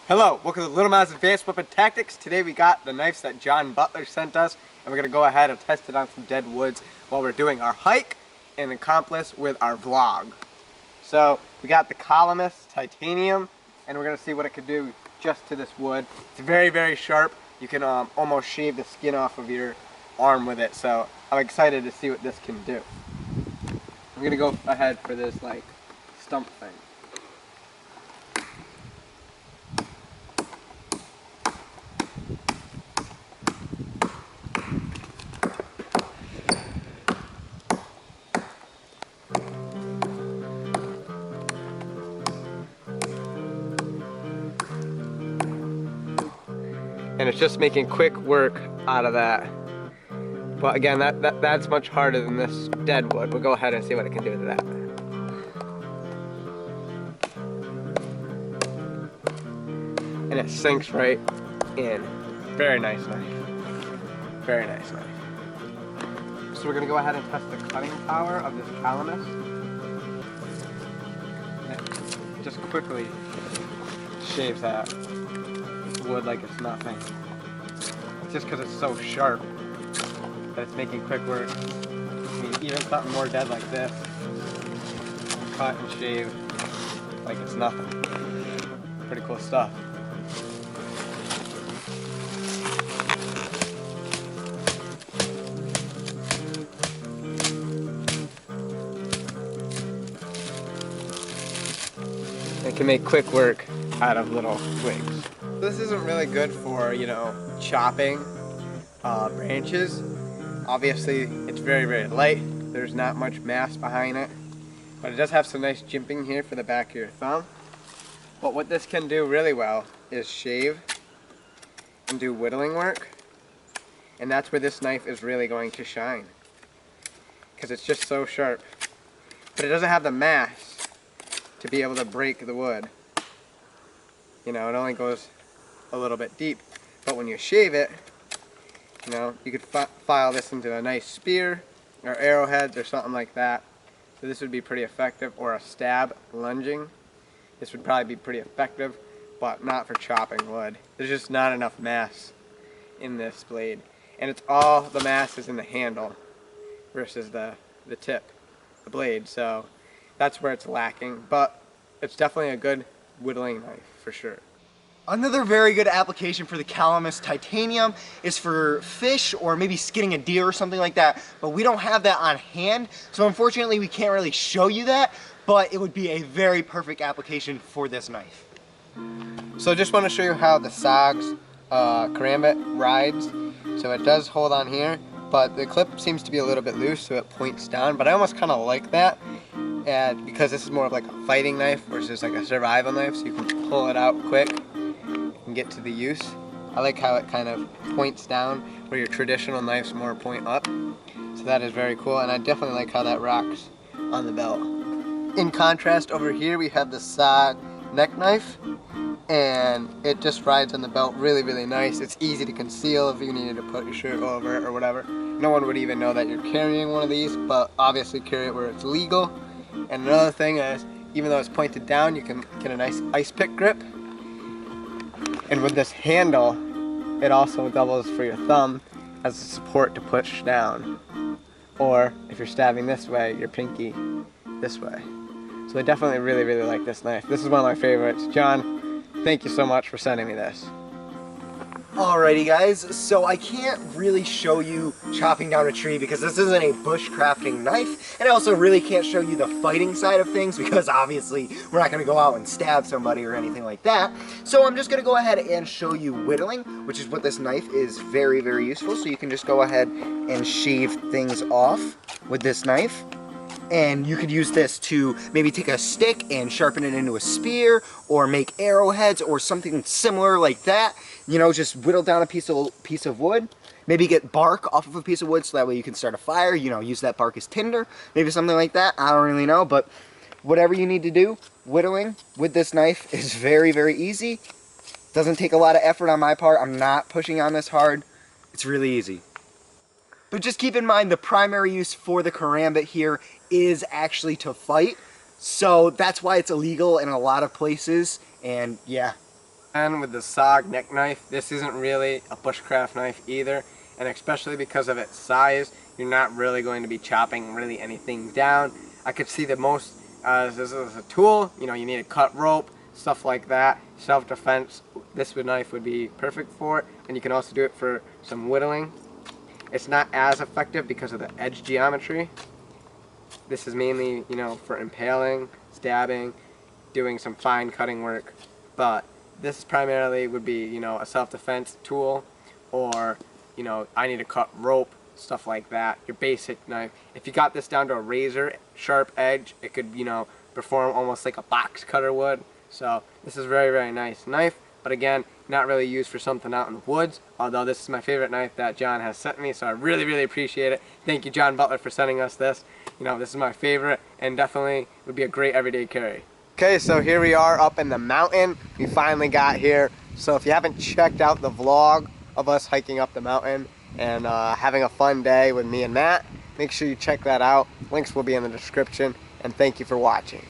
Hello, welcome to Little Mouse Advanced Weapon Tactics. Today we got the knives that John Butler sent us, and we're going to go ahead and test it on some dead woods while we're doing our hike and accomplish with our vlog. So we got the Camillus titanium, and we're going to see what it can do just to this wood. It's very, very sharp. You can almost shave the skin off of your arm with it, so I'm excited to see what this can do. I'm going to go ahead for this like stump thing. And it's just making quick work out of that. But again, that's much harder than this dead wood. We'll go ahead and see what it can do to that. And it sinks right in. Very nice knife. Very nice knife. So we're gonna go ahead and test the cutting power of this Camillus. It just quickly shaves that wood like it's nothing. It's just because it's so sharp that it's making quick work. I mean, even something more dead like this, cut and shave like it's nothing. Pretty cool stuff. It can make quick work out of little twigs. This isn't really good for, chopping branches. Obviously, it's very, very light. There's not much mass behind it. But it does have some nice jimping here for the back of your thumb. But what this can do really well is shave and do whittling work. And that's where this knife is really going to shine, because it's just so sharp. But it doesn't have the mass to be able to break the wood. It only goes a little bit deep, but when you shave it, you could file this into a nice spear or arrowheads or something like that. So this would be pretty effective, or a stab lunging. This would probably be pretty effective, but not for chopping wood. There's just not enough mass in this blade, and it's all the mass is in the handle versus the tip, the blade. So that's where it's lacking, but it's definitely a good whittling knife for sure. Another very good application for the Camillus titanium is for fish or maybe skinning a deer or something like that, but we don't have that on hand, so unfortunately we can't really show you that, but it would be a very perfect application for this knife. So I just want to show you how the SOG's Karambit rides. So it does hold on here, but the clip seems to be a little bit loose, so it points down, but I almost kind of like that, and because this is more of like a fighting knife versus like a survival knife, so you can pull it out quick and get to the use. I like how it kind of points down where your traditional knives more point up. So that is very cool, and I definitely like how that rocks on the belt. In contrast, over here we have the SOG neck knife, and it just rides on the belt really, really nice. It's easy to conceal if you needed to put your shirt over it or whatever. No one would even know that you're carrying one of these, but obviously carry it where it's legal. And another thing is, even though it's pointed down, you can get a nice ice pick grip. And with this handle, it also doubles for your thumb as a support to push down. Or if you're stabbing this way, your pinky this way. So I definitely really, really like this knife. This is one of my favorites. John, thank you so much for sending me this. Alrighty guys, so I can't really show you chopping down a tree because this isn't a bushcrafting knife, and I also really can't show you the fighting side of things because obviously we're not going to go out and stab somebody or anything like that. So I'm just going to go ahead and show you whittling, which is what this knife is very, very useful. So you can just go ahead and shave things off with this knife. And you could use this to maybe take a stick and sharpen it into a spear, or make arrowheads or something similar like that. Just whittle down a piece of wood. Maybe get bark off of a piece of wood so that way you can start a fire. Use that bark as tinder. Maybe something like that. I don't really know, but whatever you need to do, whittling with this knife is very, very easy. Doesn't take a lot of effort on my part. I'm not pushing on this hard. It's really easy. But just keep in mind the primary use for the Karambit here is actually to fight. So that's why it's illegal in a lot of places. And yeah, And with the SOG neck knife, this isn't really a bushcraft knife either, and especially because of its size, you're not really going to be chopping really anything down. I could see the most, this is a tool, you know, you need to cut rope, stuff like that, self-defense, this knife would be perfect for it, and you can also do it for some whittling. It's not as effective because of the edge geometry. This is mainly, you know, for impaling, stabbing, doing some fine cutting work, but this primarily would be, you know, a self-defense tool, or, you know, I need to cut rope, stuff like that. Your basic knife. If you got this down to a razor sharp edge, it could, you know, perform almost like a box cutter would. So this is a very, very nice knife, but again, not really used for something out in the woods, although this is my favorite knife that John has sent me, so I really, really appreciate it. Thank you, John Butler, for sending us this. You know, this is my favorite, and definitely would be a great everyday carry. Okay, so here we are up in the mountain. We finally got here. So if you haven't checked out the vlog of us hiking up the mountain and having a fun day with me and Matt, make sure you check that out. Links will be in the description, and thank you for watching.